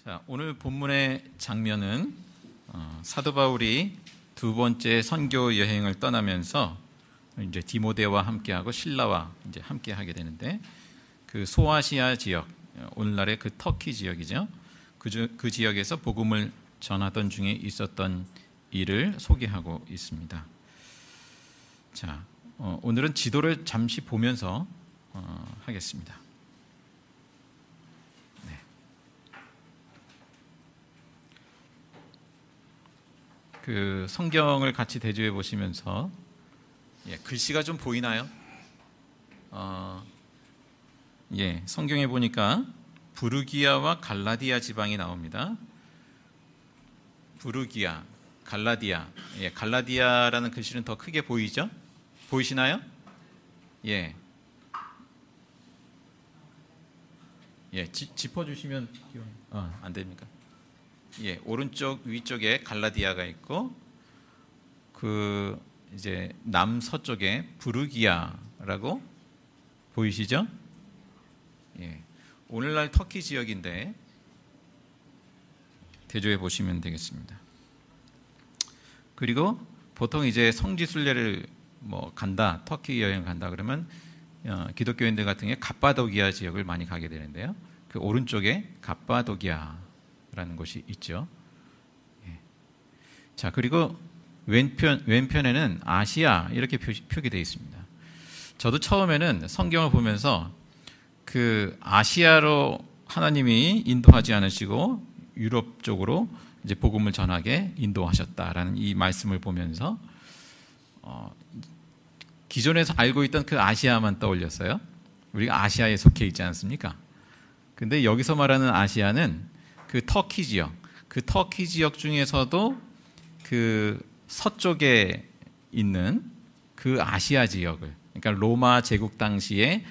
자, 오늘 본문의 장면은 사도 바울이 두 번째 선교 여행을 떠나면서 이제 디모데와 함께하고 실라와 이제 함께하게 되는데, 그 소아시아 지역, 오늘날의 그 터키 지역이죠. 그 지역에서 복음을 전하던 중에 있었던 일을 소개하고 있습니다. 자, 오늘은 지도를 잠시 보면서 하겠습니다. 네. 그 성경을 같이 대조해 보시면서, 글씨가 좀 보이나요? 성경에 보니까 부르기아와 갈라디아 지방이 나옵니다. 부르기아, 갈라디아. 갈라디아라는 글씨는 더 크게 보이죠? 보이시나요? 짚어주시면 안 됩니까? 오른쪽 위쪽에 갈라디아가 있고, 그 이제 남서쪽에 부르기아라고 보이시죠? 오늘날 터키 지역인데 대조해 보시면 되겠습니다. 그리고 보통 이제 성지순례를 간다, 터키 여행 간다 그러면 기독교인들 같은 경우에 갑바도기아 지역을 많이 가게 되는데요. 그 오른쪽에 갑바도기아라는 곳이 있죠. 자, 그리고 왼편에는 아시아 이렇게 표기되어 있습니다. 저도 처음에는 성경을 보면서 그 아시아로 하나님이 인도하지 않으시고 유럽 쪽으로 이제 복음을 전하게 인도하셨다라는 이 말씀을 보면서 기존에서 알고 있던 그 아시아만 떠올렸어요. 우리가 아시아에 속해 있지 않습니까? 근데 여기서 말하는 아시아는 그 터키 지역 중에서도 그 서쪽에 있는 그 아시아 지역을, 그러니까 로마 제국 당시에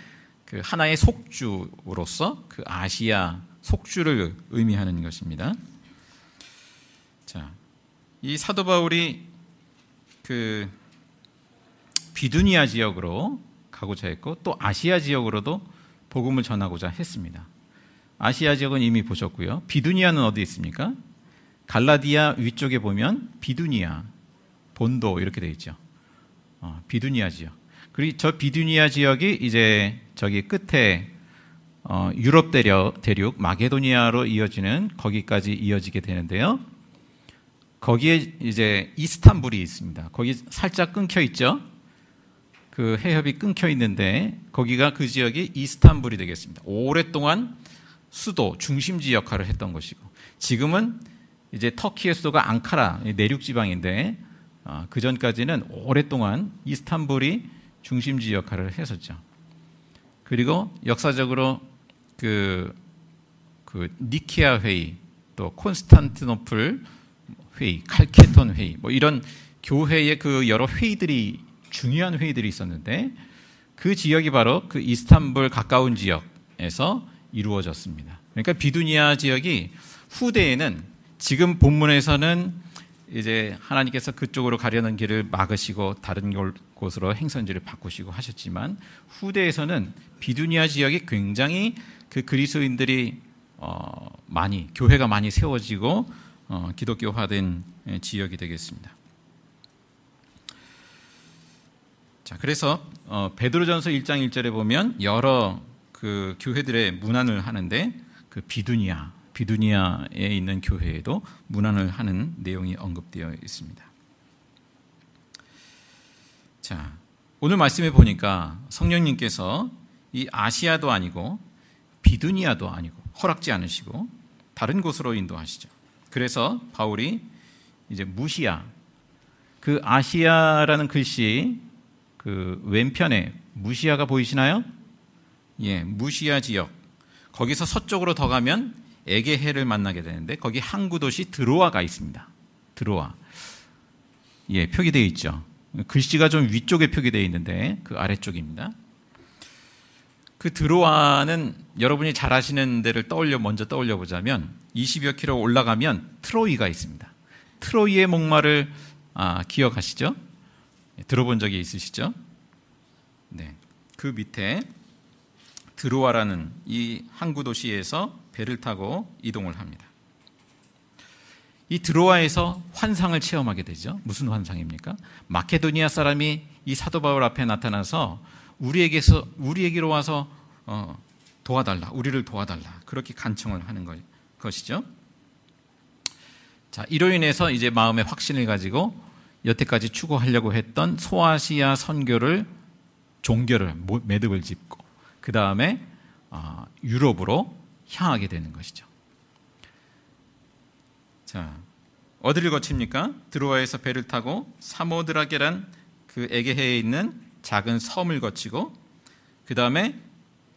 그 하나의 속주로서 그 아시아 속주를 의미하는 것입니다. 자, 이 사도 바울이 그 비두니아 지역으로 가고자 했고, 또 아시아 지역으로도 복음을 전하고자 했습니다. 아시아 지역은 이미 보셨고요. 비두니아는 어디 있습니까? 갈라디아 위쪽에 보면 비두니아, 본도 이렇게 되어 있죠. 비두니아 지역. 그리고 저 비두니아 지역이 이제 저기 끝에 유럽 대륙 마게도니아로 이어지는 거기까지 이어지게 되는데요. 거기에 이제 이스탄불이 있습니다. 거기 살짝 끊겨 있죠. 그 해협이 끊겨 있는데 거기가 그 지역이 이스탄불이 되겠습니다. 오랫동안 수도, 중심지 역할을 했던 것이고, 지금은 이제 터키의 수도가 앙카라, 내륙 지방인데 그 전까지는 오랫동안 이스탄불이 중심지 역할을 했었죠. 그리고 역사적으로 그 니케아 회의, 또 콘스탄티노플 회의, 칼케톤 회의, 이런 교회의 그 여러 회의들이, 중요한 회의들이 있었는데 그 지역이 바로 그 이스탄불 가까운 지역에서 이루어졌습니다. 그러니까 비두니아 지역이 후대에는, 지금 본문에서는 이제 하나님께서 그쪽으로 가려는 길을 막으시고 다른 곳으로 행선지를 바꾸시고 하셨지만, 후대에서는 비두니아 지역이 굉장히 그 그리스도인들이 교회가 많이 세워지고 기독교화된 지역이 되겠습니다. 자, 그래서 베드로전서 1장 1절에 보면 여러 그 교회들의 문안을 하는데, 그 비두니아에 있는 교회에도 문안을 하는 내용이 언급되어 있습니다. 자, 오늘 말씀에 보니까 성령님께서 이 아시아도 아니고 비두니아도 아니고 허락지 않으시고 다른 곳으로 인도하시죠. 그래서 바울이 이제 무시아, 그 아시아라는 글씨 그 왼편에 무시아가 보이시나요? 무시아 지역, 거기서 서쪽으로 더 가면 에게해를 만나게 되는데 거기 항구 도시 드로아가 있습니다. 드로아. 표기되어 있죠. 글씨가 좀 위쪽에 표기되어 있는데 그 아래쪽입니다. 그 드로아는 여러분이 잘 아시는 데를 먼저 떠올려 보자면 20여 킬로 올라가면 트로이가 있습니다. 트로이의 목마를 기억하시죠? 들어본 적이 있으시죠? 네. 그 밑에 드로아라는 이 항구 도시에서 배를 타고 이동을 합니다. 이 드로아에서 환상을 체험하게 되죠. 무슨 환상입니까? 마케도니아 사람이 이 사도 바울 앞에 나타나서 우리에게로 와서 도와달라, 우리를 도와달라, 그렇게 간청을 하는 것이죠. 자, 이로 인해서 이제 마음의 확신을 가지고 여태까지 추구하려고 했던 소아시아 선교를 종결을 매듭을 짚고 그 다음에 유럽으로 향하게 되는 것이죠. 자, 어디를 거칩니까? 드로아에서 배를 타고 사모드라게란 그 에게해에 있는 작은 섬을 거치고 그 다음에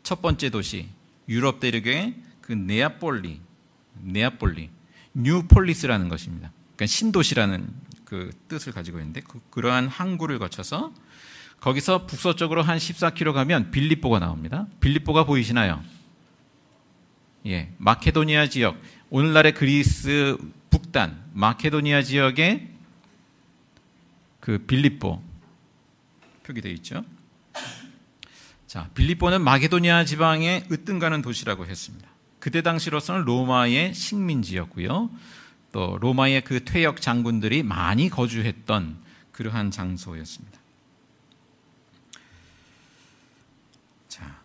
첫 번째 도시 유럽 대륙의 그 네아폴리 뉴폴리스라는 것입니다. 그러니까 신도시라는 그 뜻을 가지고 있는데 그러한 항구를 거쳐서 거기서 북서쪽으로 한 14km 가면 빌립보가 나옵니다. 빌립보가 보이시나요? 예, 마케도니아 지역, 오늘날의 그리스 북단 마케도니아 지역의 그 빌립보 표기되어 있죠. 자, 빌립보는 마케도니아 지방의 으뜸가는 도시라고 했습니다. 그때 당시로서는 로마의 식민지였고요. 또 로마의 그 퇴역 장군들이 많이 거주했던 그러한 장소였습니다. 자,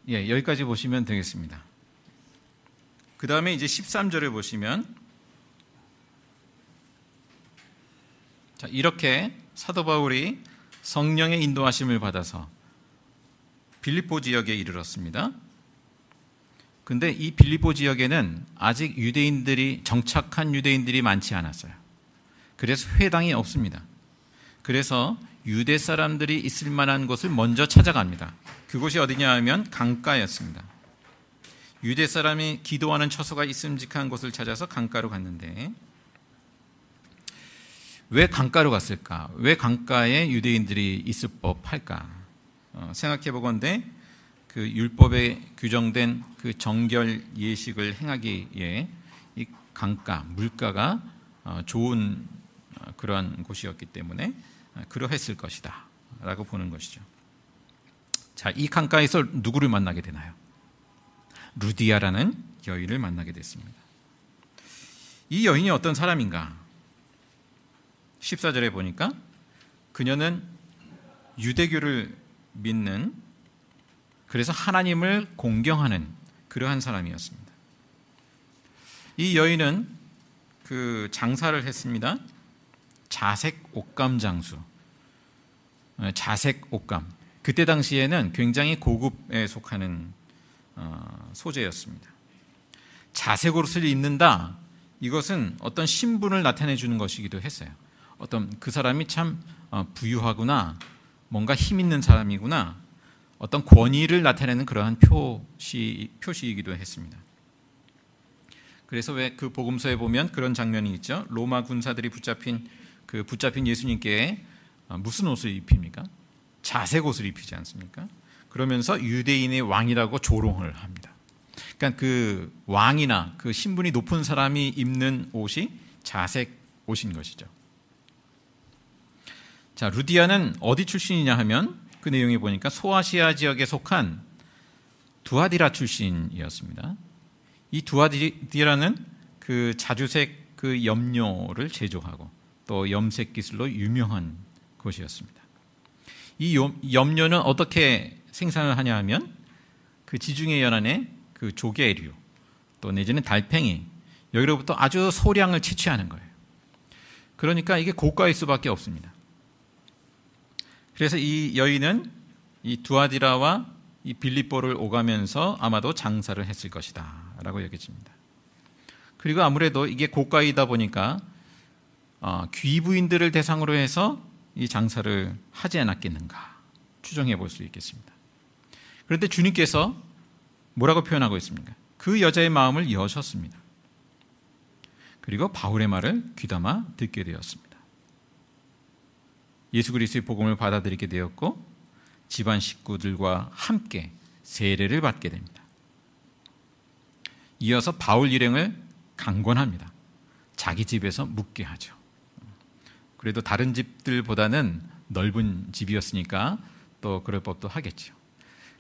예, 여기까지 보시면 되겠습니다. 그 다음에 이제 13절을 보시면 자, 이렇게 사도 바울이 성령의 인도하심을 받아서 빌립보 지역에 이르렀습니다. 근데 이 빌립보 지역에는 아직 정착한 유대인들이 많지 않았어요. 그래서 회당이 없습니다. 그래서 유대 사람들이 있을 만한 곳을 먼저 찾아갑니다. 그곳이 어디냐 하면 강가였습니다. 유대 사람이 기도하는 처소가 있음직한 곳을 찾아서 강가로 갔는데 왜 강가로 갔을까? 왜 강가에 유대인들이 있을 법할까? 생각해 보건대 그 율법에 규정된 그 정결 예식을 행하기에 이 강가, 물가가 좋은 그러한 곳이었기 때문에 그러했을 것이다 라고 보는 것이죠. 자, 이 강가에서 누구를 만나게 되나요? 루디아라는 여인을 만나게 됐습니다. 이 여인이 어떤 사람인가? 14절에 보니까 그녀는 유대교를 믿는, 그래서 하나님을 공경하는 그러한 사람이었습니다. 이 여인은 그 장사를 했습니다. 자색 옷감 장수, 자색 옷감. 그때 당시에는 굉장히 고급에 속하는 소재였습니다. 자색 옷을 입는다, 이것은 어떤 신분을 나타내 주는 것이기도 했어요. 어떤 그 사람이 참 부유하구나, 뭔가 힘 있는 사람이구나, 어떤 권위를 나타내는 그러한 표시이기도 했습니다. 그래서 왜 그 복음서에 보면 그런 장면이 있죠. 로마 군사들이 붙잡힌 예수님께 무슨 옷을 입힙니까? 자색 옷을 입히지 않습니까? 그러면서 유대인의 왕이라고 조롱을 합니다. 그러니까 그 왕이나 그 신분이 높은 사람이 입는 옷이 자색 옷인 것이죠. 자, 루디아는 어디 출신이냐 하면 그 내용에 보니까 소아시아 지역에 속한 두아디라 출신이었습니다. 이 두아디라는 그 자주색 그 염료를 제조하고 또 염색 기술로 유명한 곳이었습니다. 이 염료는 어떻게 생산을 하냐 하면 그 지중해 연안의 그 조개류 또 내지는 달팽이, 여기로부터 아주 소량을 채취하는 거예요. 그러니까 이게 고가일 수밖에 없습니다. 그래서 이 여인은 이 두아디라와 이 빌립보를 오가면서 아마도 장사를 했을 것이다 라고 여겨집니다. 그리고 아무래도 이게 고가이다 보니까 귀부인들을 대상으로 해서 이 장사를 하지 않았겠는가 추정해 볼 수 있겠습니다. 그런데 주님께서 뭐라고 표현하고 있습니까? 그 여자의 마음을 여셨습니다. 그리고 바울의 말을 귀담아 듣게 되었습니다. 예수 그리스도의 복음을 받아들이게 되었고 집안 식구들과 함께 세례를 받게 됩니다. 이어서 바울 일행을 강권합니다. 자기 집에서 묵게 하죠. 그래도 다른 집들보다는 넓은 집이었으니까 또 그럴 법도 하겠죠.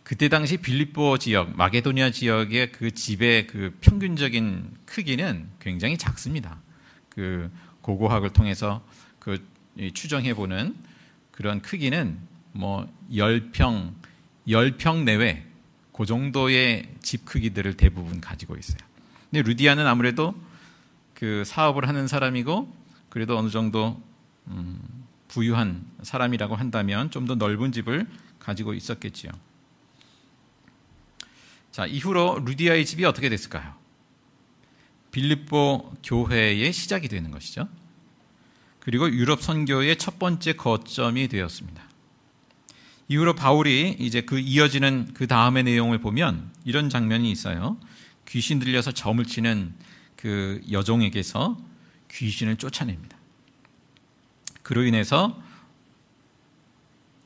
그때 당시 빌립보 지역, 마게도니아 지역의 그 집의 그 평균적인 크기는 굉장히 작습니다. 그 고고학을 통해서 그 추정해 보는 그런 크기는 뭐 10평 내외 그 정도의 집 크기들을 대부분 가지고 있어요. 근데 루디아는 아무래도 그 사업을 하는 사람이고 그래도 어느 정도 부유한 사람이라고 한다면 좀 더 넓은 집을 가지고 있었겠지요. 자, 이후로 루디아의 집이 어떻게 됐을까요? 빌립보 교회의 시작이 되는 것이죠. 그리고 유럽 선교의 첫 번째 거점이 되었습니다. 이후로 바울이 이제 그 이어지는 그 다음의 내용을 보면 이런 장면이 있어요. 귀신 들려서 점을 치는 그 여종에게서 귀신을 쫓아냅니다. 그로 인해서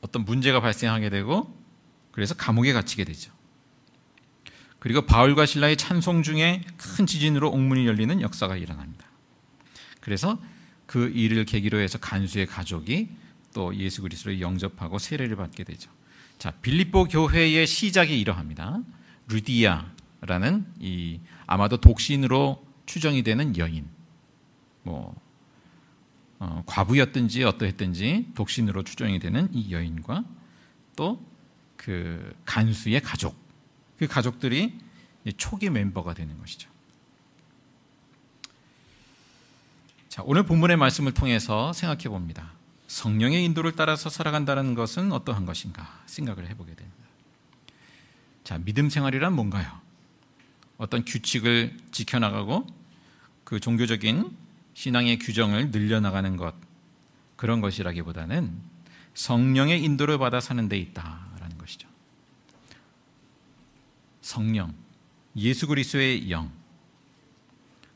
어떤 문제가 발생하게 되고 그래서 감옥에 갇히게 되죠. 그리고 바울과 실라의 찬송 중에 큰 지진으로 옥문이 열리는 역사가 일어납니다. 그래서 그 일을 계기로 해서 간수의 가족이 또 예수 그리스도를 영접하고 세례를 받게 되죠. 자, 빌립보 교회의 시작이 이러합니다. 루디아라는 이 아마도 독신으로 추정이 되는 여인, 과부였든지 어떠했든지 독신으로 추정이 되는 이 여인과 또 그 간수의 가족, 그 가족들이 초기 멤버가 되는 것이죠. 자, 오늘 본문의 말씀을 통해서 생각해 봅니다. 성령의 인도를 따라서 살아간다는 것은 어떠한 것인가 생각을 해보게 됩니다. 자, 믿음 생활이란 뭔가요? 어떤 규칙을 지켜나가고 그 종교적인 신앙의 규정을 늘려나가는 것, 그런 것이라기보다는 성령의 인도를 받아 사는 데 있다라는 것이죠. 성령, 예수 그리스도의 영,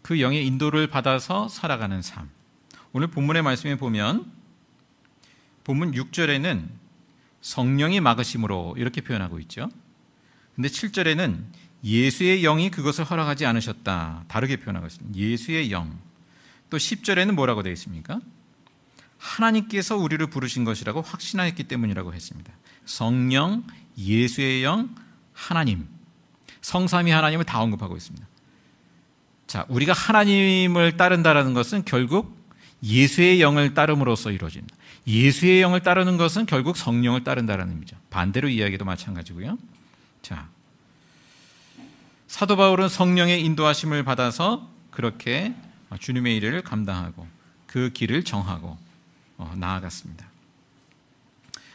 그 영의 인도를 받아서 살아가는 삶. 오늘 본문의 말씀에 보면 본문 6절에는 성령이 막으심으로 이렇게 표현하고 있죠. 근데 7절에는 예수의 영이 그것을 허락하지 않으셨다, 다르게 표현하고 있습니다. 예수의 영. 또 10절에는 뭐라고 되어 있습니까? 하나님께서 우리를 부르신 것이라고 확신하였기 때문이라고 했습니다. 성령, 예수의 영, 하나님, 성삼위 하나님을 다 언급하고 있습니다. 자, 우리가 하나님을 따른다라는 것은 결국 예수의 영을 따름으로써 이루어집니다. 예수의 영을 따르는 것은 결국 성령을 따른다라는 의미죠. 반대로 이야기도 마찬가지고요. 자, 사도 바울은 성령의 인도하심을 받아서 그렇게 주님의 일을 감당하고 그 길을 정하고 나아갔습니다.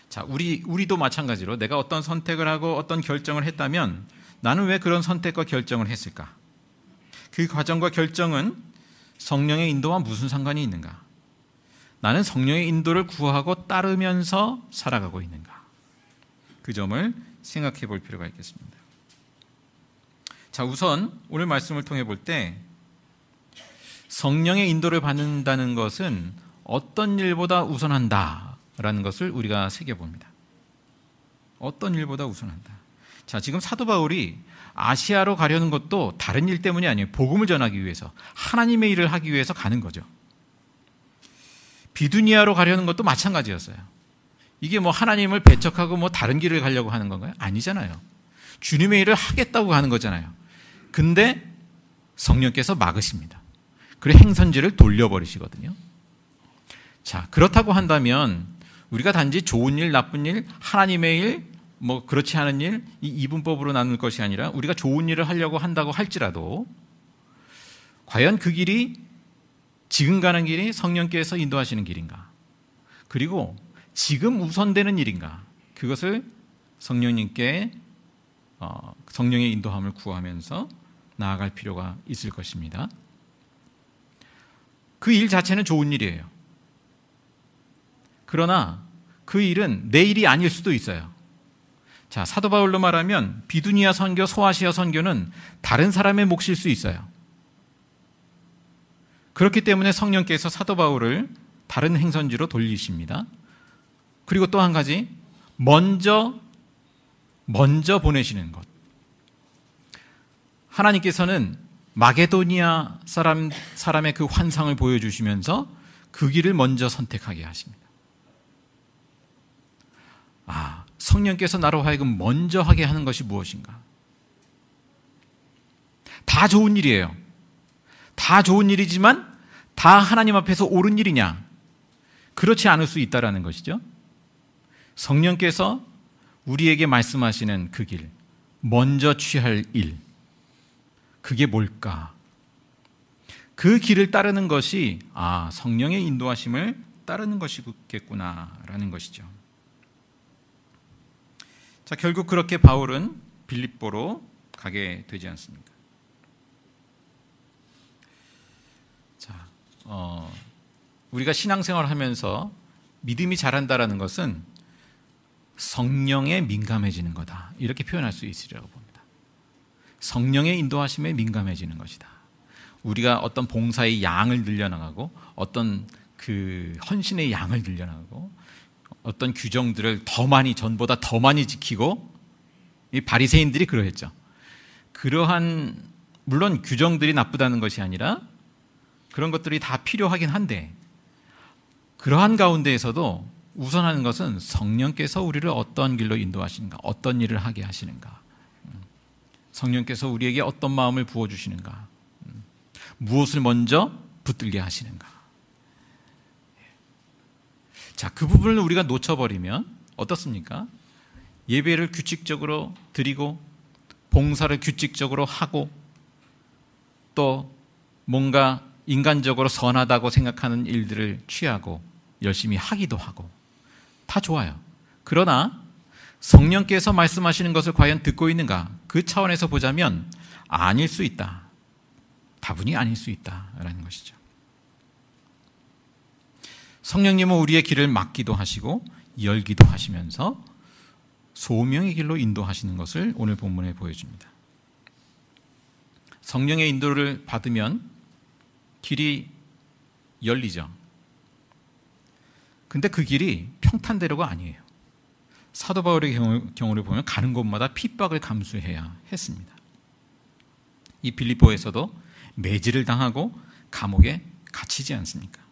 자, 우리도 마찬가지로 내가 어떤 선택을 하고 어떤 결정을 했다면 나는 왜 그런 선택과 결정을 했을까? 그 과정과 결정은 성령의 인도와 무슨 상관이 있는가? 나는 성령의 인도를 구하고 따르면서 살아가고 있는가? 그 점을 생각해 볼 필요가 있겠습니다. 자, 우선 오늘 말씀을 통해 볼 때 성령의 인도를 받는다는 것은 어떤 일보다 우선한다라는 것을 우리가 새겨봅니다. 어떤 일보다 우선한다. 자, 지금 사도 바울이 아시아로 가려는 것도 다른 일 때문이 아니에요. 복음을 전하기 위해서, 하나님의 일을 하기 위해서 가는 거죠. 비두니아로 가려는 것도 마찬가지였어요. 이게 뭐 하나님을 배척하고 뭐 다른 길을 가려고 하는 건가요? 아니잖아요. 주님의 일을 하겠다고 하는 거잖아요. 근데 성령께서 막으십니다. 그리고 행선지를 돌려버리시거든요. 자, 그렇다고 한다면 우리가 단지 좋은 일, 나쁜 일, 하나님의 일, 뭐 그렇지 않은 일, 이 이분법으로 나눌 것이 아니라 우리가 좋은 일을 하려고 한다고 할지라도 과연 그 길이 지금 가는 길이 성령께서 인도하시는 길인가? 그리고 지금 우선되는 일인가? 그것을 성령님께 성령의 인도함을 구하면서 나아갈 필요가 있을 것입니다. 그 일 자체는 좋은 일이에요. 그러나 그 일은 내 일이 아닐 수도 있어요. 자, 사도 바울로 말하면 비두니아 선교, 소아시아 선교는 다른 사람의 몫일 수 있어요. 그렇기 때문에 성령께서 사도 바울을 다른 행선지로 돌리십니다. 그리고 또 한 가지, 먼저 보내시는 것. 하나님께서는 마게도니아 사람의 그 환상을 보여주시면서 그 길을 먼저 선택하게 하십니다. 성령께서 나로 하여금 먼저 하게 하는 것이 무엇인가? 다 좋은 일이에요. 다 좋은 일이지만 다 다 하나님 앞에서 옳은 일이냐? 그렇지 않을 수 있다라는 것이죠. 성령께서 우리에게 말씀하시는 그 길, 먼저 취할 일, 그게 뭘까? 그 길을 따르는 것이 성령의 인도하심을 따르는 것이겠구나라는 것이죠. 자, 결국 그렇게 바울은 빌립보로 가게 되지 않습니까? 자, 우리가 신앙생활을 하면서 믿음이 자란다라는 것은 성령에 민감해지는 거다, 이렇게 표현할 수 있으리라고 봅니다. 성령의 인도하심에 민감해지는 것이다. 우리가 어떤 봉사의 양을 늘려나가고 어떤 그 헌신의 양을 늘려나가고 어떤 규정들을 더 많이, 전보다 더 많이 지키고, 이 바리새인들이 그러했죠. 그러한, 물론 규정들이 나쁘다는 것이 아니라 그런 것들이 다 필요하긴 한데, 그러한 가운데에서도 우선하는 것은 성령께서 우리를 어떤 길로 인도하시는가, 어떤 일을 하게 하시는가, 성령께서 우리에게 어떤 마음을 부어주시는가, 무엇을 먼저 붙들게 하시는가. 자, 그 부분을 우리가 놓쳐버리면 어떻습니까? 예배를 규칙적으로 드리고 봉사를 규칙적으로 하고 또 뭔가 인간적으로 선하다고 생각하는 일들을 취하고 열심히 하기도 하고 다 좋아요. 그러나 성령께서 말씀하시는 것을 과연 듣고 있는가? 그 차원에서 보자면 아닐 수 있다. 다분히 아닐 수 있다라는 것이죠. 성령님은 우리의 길을 막기도 하시고 열기도 하시면서 소명의 길로 인도하시는 것을 오늘 본문에 보여줍니다. 성령의 인도를 받으면 길이 열리죠. 근데 그 길이 평탄대로가 아니에요. 사도 바울의 경우를 보면 가는 곳마다 핍박을 감수해야 했습니다. 이 빌립보에서도 매질을 당하고 감옥에 갇히지 않습니까?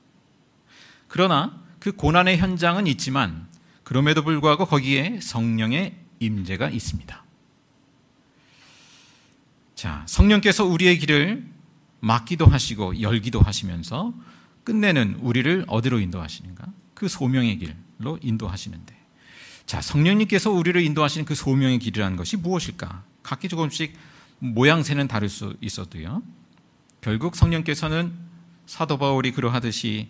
그러나 그 고난의 현장은 있지만 그럼에도 불구하고 거기에 성령의 임재가 있습니다. 자, 성령께서 우리의 길을 막기도 하시고 열기도 하시면서 끝내는 우리를 어디로 인도하시는가? 그 소명의 길로 인도하시는데, 자, 성령님께서 우리를 인도하시는 그 소명의 길이라는 것이 무엇일까? 각기 조금씩 모양새는 다를 수 있어도요, 결국 성령께서는 사도 바울이 그러하듯이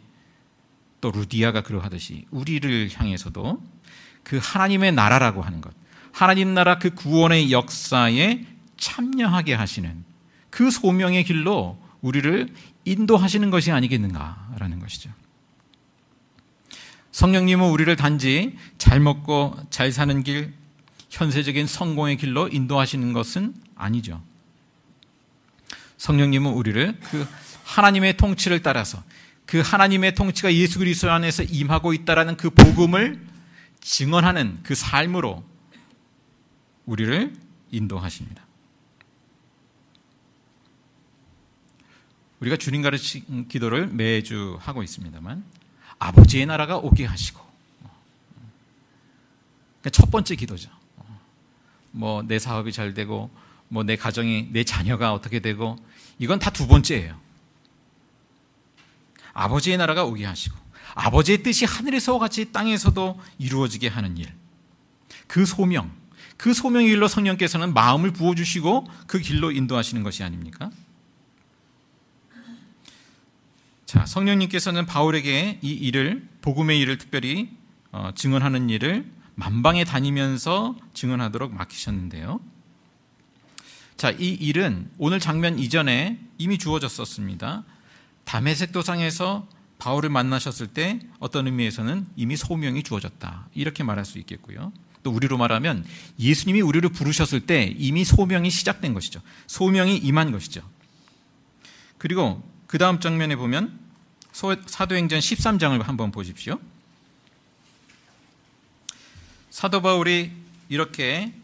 또 루디아가 그러하듯이 우리를 향해서도 그 하나님의 나라라고 하는 것, 하나님 나라 그 구원의 역사에 참여하게 하시는 그 소명의 길로 우리를 인도하시는 것이 아니겠는가라는 것이죠. 성령님은 우리를 단지 잘 먹고 잘 사는 길, 현세적인 성공의 길로 인도하시는 것은 아니죠. 성령님은 우리를 그 하나님의 통치를 따라서 그 하나님의 통치가 예수 그리스도 안에서 임하고 있다라는 그 복음을 증언하는 그 삶으로 우리를 인도하십니다. 우리가 주님 가르친 기도를 매주 하고 있습니다만, 아버지의 나라가 오게 하시고, 첫 번째 기도죠. 뭐 내 사업이 잘 되고, 뭐 내 가정이, 내 자녀가 어떻게 되고, 이건 다 두 번째예요. 아버지의 나라가 오게 하시고 아버지의 뜻이 하늘에서와 같이 땅에서도 이루어지게 하는 일, 그 소명, 그 소명의 길로 성령께서는 마음을 부어주시고 그 길로 인도하시는 것이 아닙니까? 자, 성령님께서는 바울에게 이 일을, 복음의 일을 특별히 증언하는 일을 만방에 다니면서 증언하도록 맡기셨는데요. 자, 이 일은 오늘 장면 이전에 이미 주어졌었습니다. 다메섹 도상에서 바울을 만나셨을 때 어떤 의미에서는 이미 소명이 주어졌다, 이렇게 말할 수 있겠고요. 또 우리로 말하면 예수님이 우리를 부르셨을 때 이미 소명이 시작된 것이죠. 소명이 임한 것이죠. 그리고 그 다음 장면에 보면 사도행전 13장을 한번 보십시오. 사도 바울이 이렇게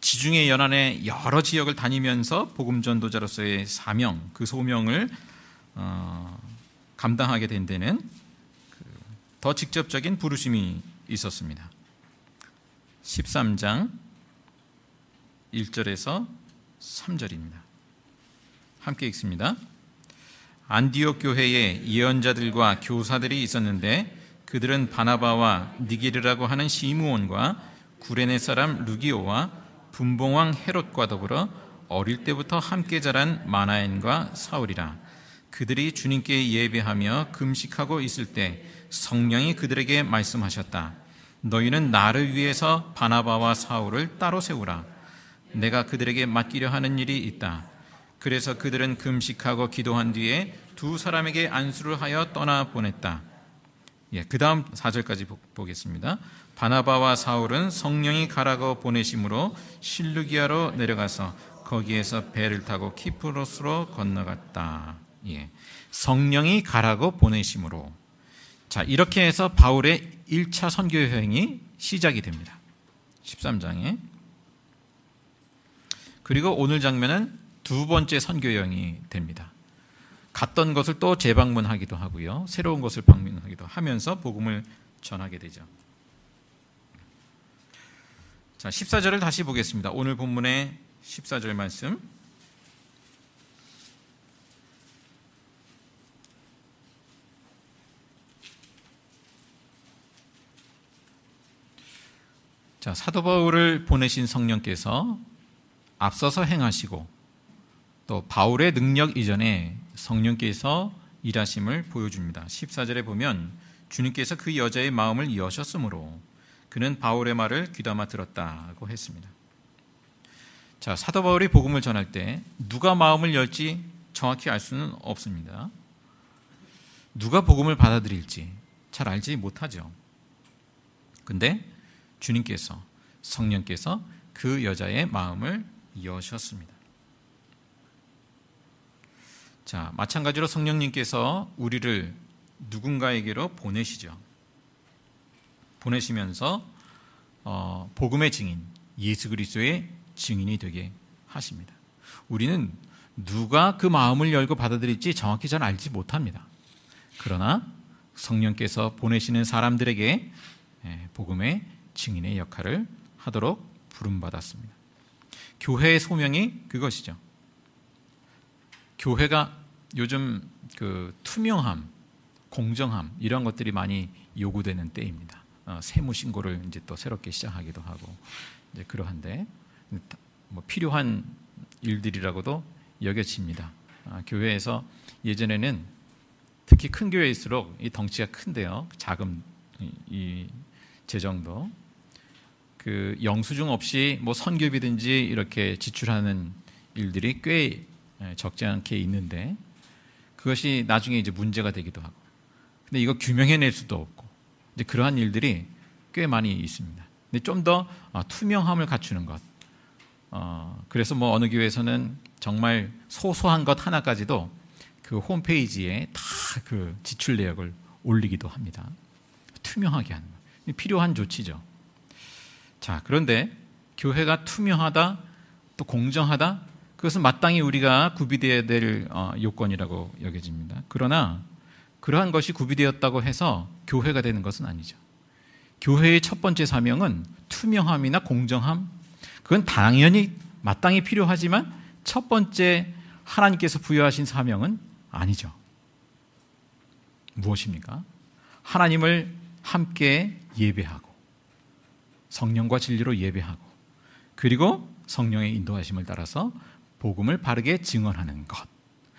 지중해 연안의 여러 지역을 다니면서 복음 전도자로서의 사명, 그 소명을 감당하게 된 데는 더 직접적인 부르심이 있었습니다. 13장 1절에서 3절입니다. 함께 읽습니다. 안디옥 교회에 예언자들과 교사들이 있었는데 그들은 바나바와 니게르라고 하는 시므온과 구레네 사람 루기오와 분봉왕 헤롯과 더불어 어릴 때부터 함께 자란 마나엔과 사울이라. 그들이 주님께 예배하며 금식하고 있을 때 성령이 그들에게 말씀하셨다. 너희는 나를 위해서 바나바와 사울을 따로 세우라. 내가 그들에게 맡기려 하는 일이 있다. 그래서 그들은 금식하고 기도한 뒤에 두 사람에게 안수를 하여 떠나 보냈다. 그 다음 4절까지 보겠습니다. 바나바와 사울은 성령이 가라고 보내심으로 실루기아로 내려가서 거기에서 배를 타고 키프로스로 건너갔다. 성령이 가라고 보내심으로. 자, 이렇게 해서 바울의 1차 선교 여행이 시작이 됩니다. 13장에. 그리고 오늘 장면은 두 번째 선교 여행이 됩니다. 갔던 것을 또 재방문하기도 하고요. 새로운 것을 방문하기도 하면서 복음을 전하게 되죠. 자, 14절을 다시 보겠습니다. 오늘 본문의 14절 말씀. 자, 사도 바울을 보내신 성령께서 앞서서 행하시고 또 바울의 능력 이전에 성령께서 일하심을 보여줍니다. 14절에 보면 주님께서 그 여자의 마음을 여셨으므로 그는 바울의 말을 귀담아 들었다고 했습니다. 자, 사도 바울이 복음을 전할 때 누가 마음을 열지 정확히 알 수는 없습니다. 누가 복음을 받아들일지 잘 알지 못하죠. 근데 주님께서, 성령께서 그 여자의 마음을 여셨습니다. 자, 마찬가지로 성령님께서 우리를 누군가에게로 보내시죠. 보내시면서 복음의 증인, 예수 그리스도의 증인이 되게 하십니다. 우리는 누가 그 마음을 열고 받아들일지 정확히 잘 알지 못합니다. 그러나 성령께서 보내시는 사람들에게 복음의 증인의 역할을 하도록 부름받았습니다. 교회의 소명이 그것이죠. 교회가 요즘 그 투명함, 공정함 이런 것들이 많이 요구되는 때입니다. 세무 신고를 이제 또 새롭게 시작하기도 하고 이제 그러한데 뭐 필요한 일들이라고도 여겨집니다. 교회에서 예전에는 특히 큰 교회일수록 이 덩치가 큰데요. 자금 이 재정도 그 영수증 없이 뭐 선교비든지 이렇게 지출하는 일들이 꽤 적지 않게 있는데 그것이 나중에 이제 문제가 되기도 하고 근데 이거 규명해낼 수도 없고 이제 그러한 일들이 꽤 많이 있습니다. 근데 좀 더 투명함을 갖추는 것. 그래서 뭐 어느 교회에서는 정말 소소한 것 하나까지도 그 홈페이지에 다 그 지출 내역을 올리기도 합니다. 투명하게 하는 것. 필요한 조치죠. 자, 그런데 교회가 투명하다 또 공정하다 그것은 마땅히 우리가 구비되어야 될 요건이라고 여겨집니다. 그러나 그러한 것이 구비되었다고 해서 교회가 되는 것은 아니죠. 교회의 첫 번째 사명은 투명함이나 공정함, 그건 당연히 마땅히 필요하지만 첫 번째 하나님께서 부여하신 사명은 아니죠. 무엇입니까? 하나님을 함께 예배하고 성령과 진리로 예배하고 그리고 성령의 인도하심을 따라서 복음을 바르게 증언하는 것,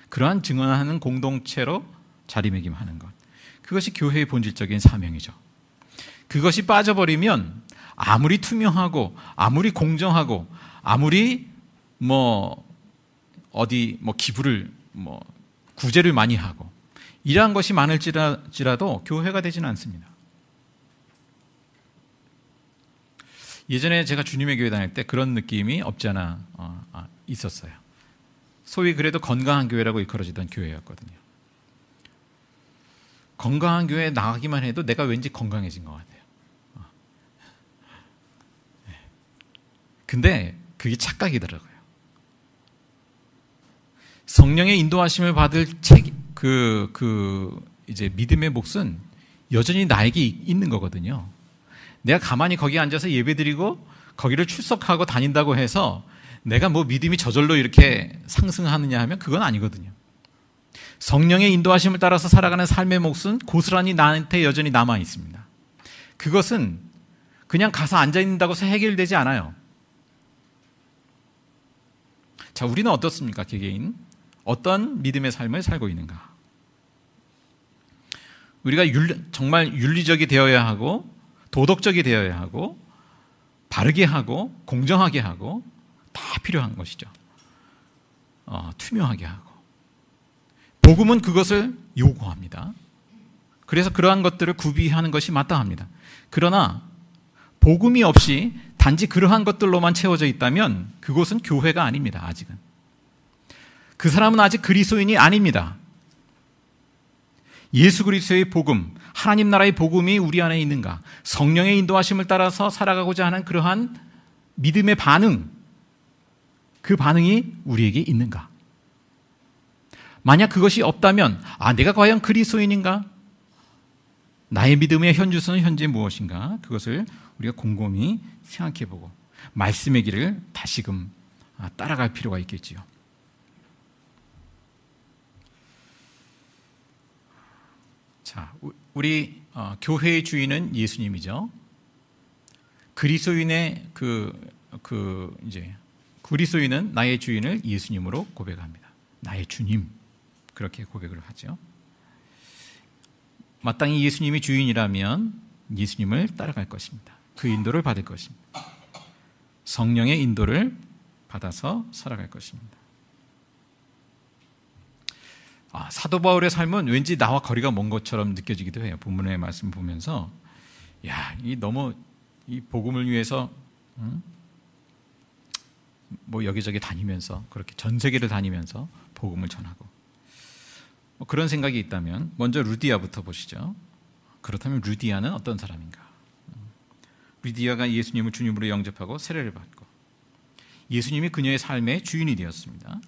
그러한 증언하는 공동체로 자리매김하는 것, 그것이 교회의 본질적인 사명이죠. 그것이 빠져버리면 아무리 투명하고 아무리 공정하고 아무리 어디 기부를 구제를 많이 하고 이러한 것이 많을지라도 교회가 되지는 않습니다. 예전에 제가 주님의 교회 다닐 때 그런 느낌이 없지 않아 있었어요. 소위 그래도 건강한 교회라고 일컬어지던 교회였거든요. 건강한 교회에 나가기만 해도 내가 왠지 건강해진 것 같아요. 근데 그게 착각이더라고요. 성령의 인도하심을 받을 이제 믿음의 몫은 여전히 나에게 있는 거거든요. 내가 가만히 거기 앉아서 예배드리고 거기를 출석하고 다닌다고 해서 내가 믿음이 저절로 이렇게 상승하느냐 하면 그건 아니거든요. 성령의 인도하심을 따라서 살아가는 삶의 몫은 고스란히 나한테 여전히 남아 있습니다. 그것은 그냥 가서 앉아 있는다고 해서 해결되지 않아요. 자, 우리는 어떻습니까? 개개인 어떤 믿음의 삶을 살고 있는가? 우리가 정말 윤리적이 되어야 하고 도덕적이 되어야 하고 바르게 하고 공정하게 하고 다 필요한 것이죠. 투명하게 하고. 복음은 그것을 요구합니다. 그래서 그러한 것들을 구비하는 것이 마땅합니다. 그러나 복음이 없이 단지 그러한 것들로만 채워져 있다면 그곳은 교회가 아닙니다. 아직은. 그 사람은 아직 그리스도인이 아닙니다. 예수 그리스도의 복음, 하나님 나라의 복음이 우리 안에 있는가? 성령의 인도하심을 따라서 살아가고자 하는 그러한 믿음의 반응, 그 반응이 우리에게 있는가? 만약 그것이 없다면 내가 과연 그리스도인인가? 나의 믿음의 현주소는 현재 무엇인가? 그것을 우리가 곰곰이 생각해보고 말씀의 길을 다시금 따라갈 필요가 있겠지요. 자, 우리 교회의 주인은 예수님이죠. 그리스도인의 그리스도인은 나의 주인을 예수님으로 고백합니다. 나의 주님, 그렇게 고백을 하죠. 마땅히 예수님이 주인이라면 예수님을 따라갈 것입니다. 그 인도를 받을 것입니다. 성령의 인도를 받아서 살아갈 것입니다. 사도 바울의 삶은 왠지 나와 거리가 먼 것처럼 느껴지기도 해요. 본문의 말씀 보면서 너무 이 복음을 위해서 여기저기 다니면서 그렇게 전 세계를 다니면서 복음을 전하고 그런 생각이 있다면 먼저 루디아부터 보시죠. 그렇다면 루디아는 어떤 사람인가? 루디아가 예수님을 주님으로 영접하고 세례를 받고 예수님이 그녀의 삶의 주인이 되었습니다.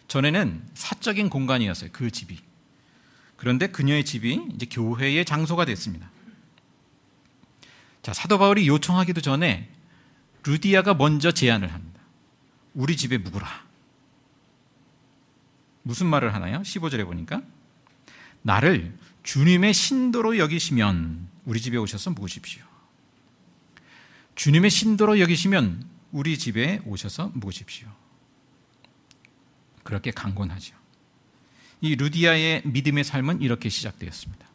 전에는 사적인 공간이었어요. 그 집이. 그런데 그녀의 집이 이제 교회의 장소가 됐습니다. 자, 사도 바울이 요청하기도 전에 루디아가 먼저 제안을 합니다. 우리 집에 묵으라. 무슨 말을 하나요? 15절에 보니까 나를 주님의 신도로 여기시면 우리 집에 오셔서 묵으십시오. 주님의 신도로 여기시면 우리 집에 오셔서 묵으십시오. 그렇게 강권하죠. 이 루디아의 믿음의 삶은 이렇게 시작되었습니다.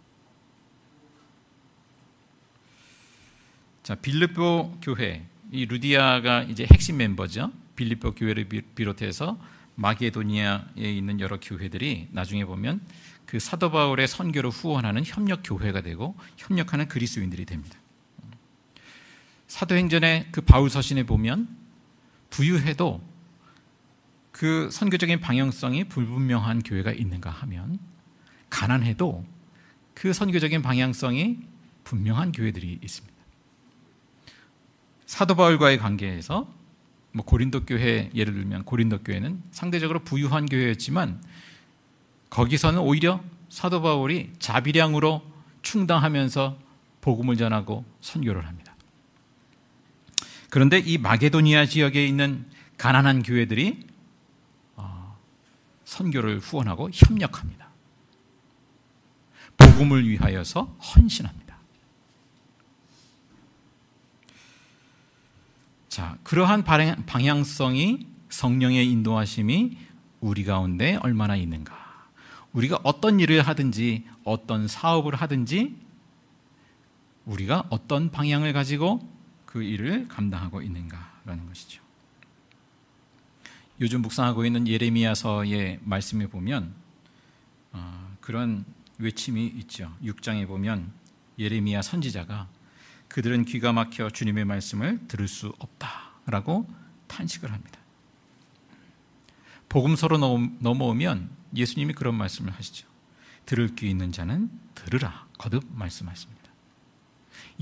자, 빌립보 교회, 이 루디아가 이제 핵심 멤버죠. 빌립보 교회를 비롯해서 마게도니아에 있는 여러 교회들이 나중에 보면 그 사도 바울의 선교를 후원하는 협력 교회가 되고 협력하는 그리스도인들이 됩니다. 사도행전의 그 바울 서신에 보면 부유해도 그 선교적인 방향성이 불분명한 교회가 있는가 하면 가난해도 그 선교적인 방향성이 분명한 교회들이 있습니다. 사도 바울과의 관계에서 고린도 교회 예를 들면 고린도 교회는 상대적으로 부유한 교회였지만 거기서는 오히려 사도 바울이 자비량으로 충당하면서 복음을 전하고 선교를 합니다. 그런데 이 마게도니아 지역에 있는 가난한 교회들이 선교를 후원하고 협력합니다. 복음을 위하여서 헌신합니다. 자, 그러한 방향성이 성령의 인도하심이 우리 가운데 얼마나 있는가? 우리가 어떤 일을 하든지 어떤 사업을 하든지 우리가 어떤 방향을 가지고 그 일을 감당하고 있는가라는 것이죠. 요즘 묵상하고 있는 예레미야서의 말씀에 보면 그런 외침이 있죠. 6장에 보면 예레미야 선지자가 그들은 귀가 막혀 주님의 말씀을 들을 수 없다라고 탄식을 합니다. 복음서로 넘어오면 예수님이 그런 말씀을 하시죠. 들을 귀 있는 자는 들으라 거듭 말씀하십니다.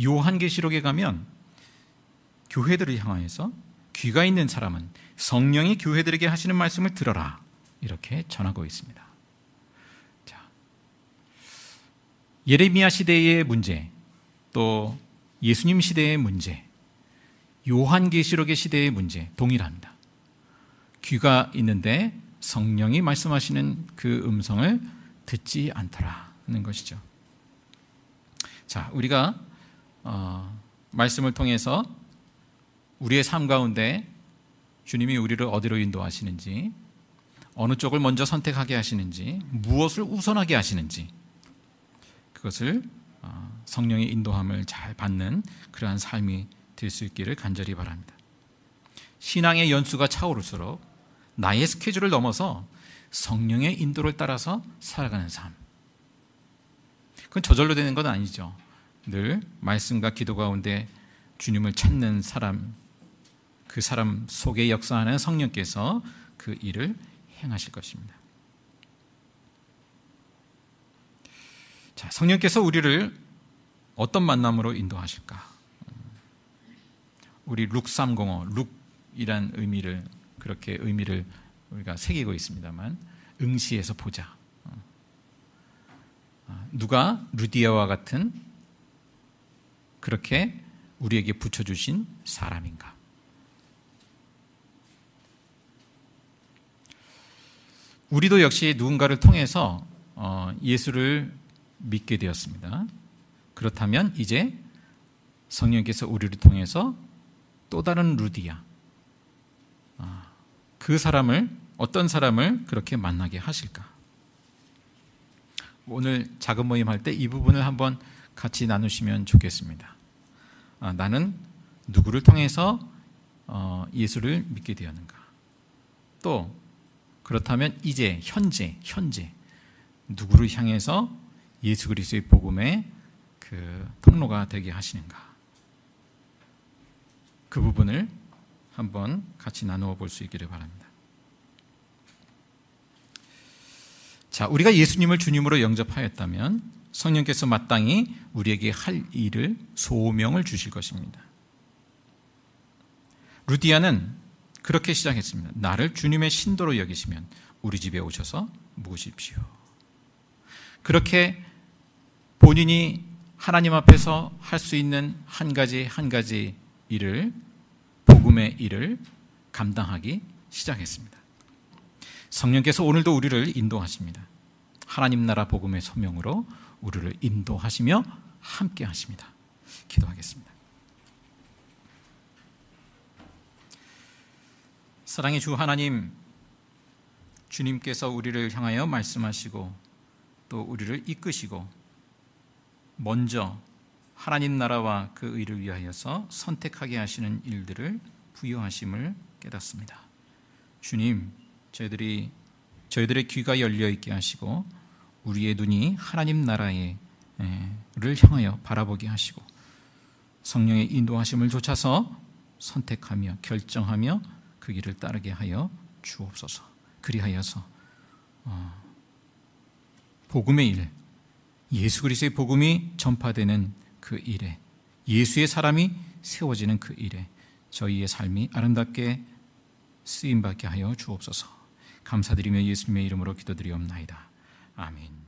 요한계시록에 가면 교회들을 향하여서 귀가 있는 사람은 성령이 교회들에게 하시는 말씀을 들어라 이렇게 전하고 있습니다. 자, 예레미야 시대의 문제, 또 예수님 시대의 문제, 요한계시록의 시대의 문제 동일합니다. 귀가 있는데 성령이 말씀하시는 그 음성을 듣지 않더라는 것이죠. 자, 우리가 말씀을 통해서 우리의 삶 가운데 주님이 우리를 어디로 인도하시는지, 어느 쪽을 먼저 선택하게 하시는지, 무엇을 우선하게 하시는지, 그것을 성령의 인도함을 잘 받는 그러한 삶이 될 수 있기를 간절히 바랍니다. 신앙의 연수가 차오를수록 나의 스케줄을 넘어서 성령의 인도를 따라서 살아가는 삶, 그건 저절로 되는 건 아니죠. 늘 말씀과 기도 가운데 주님을 찾는 사람, 그 사람 속에 역사하는 성령께서 그 일을 행하실 것입니다. 자, 성령께서 우리를 어떤 만남으로 인도하실까? 우리 룩 305, 룩이란 의미를, 그렇게 의미를 우리가 새기고 있습니다만, 응시해서 보자. 누가 루디아와 같은 그렇게 우리에게 붙여주신 사람인가? 우리도 역시 누군가를 통해서 예수를 믿게 되었습니다. 그렇다면 이제 성령께서 우리를 통해서 또 다른 루디아, 그 사람을, 어떤 사람을 그렇게 만나게 하실까? 오늘 작은 모임 할 때 이 부분을 한번 같이 나누시면 좋겠습니다. 나는 누구를 통해서 예수를 믿게 되었는가? 또 그렇다면 이제 현재 누구를 향해서 예수 그리스도의 복음의 그 통로가 되게 하시는가? 그 부분을 한번 같이 나누어 볼 수 있기를 바랍니다. 자, 우리가 예수님을 주님으로 영접하였다면 성령께서 마땅히 우리에게 할 일을, 소명을 주실 것입니다. 루디아는 그렇게 시작했습니다. 나를 주님의 신도로 여기시면 우리 집에 오셔서 묵으십시오. 그렇게 본인이 하나님 앞에서 할 수 있는 한 가지 일을, 복음의 일을 감당하기 시작했습니다. 성령께서 오늘도 우리를 인도하십니다. 하나님 나라 복음의 소명으로 우리를 인도하시며 함께 하십니다. 기도하겠습니다. 사랑의 주 하나님, 주님께서 우리를 향하여 말씀하시고 또 우리를 이끄시고 먼저 하나님 나라와 그 의를 위하여서 선택하게 하시는 일들을 부여하심을 깨닫습니다. 주님, 저희들의 귀가 열려 있게 하시고 우리의 눈이 하나님 나라를 향하여 바라보게 하시고 성령의 인도하심을 좇아서 선택하며 결정하며 그 길을 따르게 하여 주옵소서. 그리하여서 복음의 일, 예수 그리스도의 복음이 전파되는 그 일에, 예수의 사람이 세워지는 그 일에 저희의 삶이 아름답게 쓰임받게 하여 주옵소서. 감사드리며 예수님의 이름으로 기도드리옵나이다. 아멘.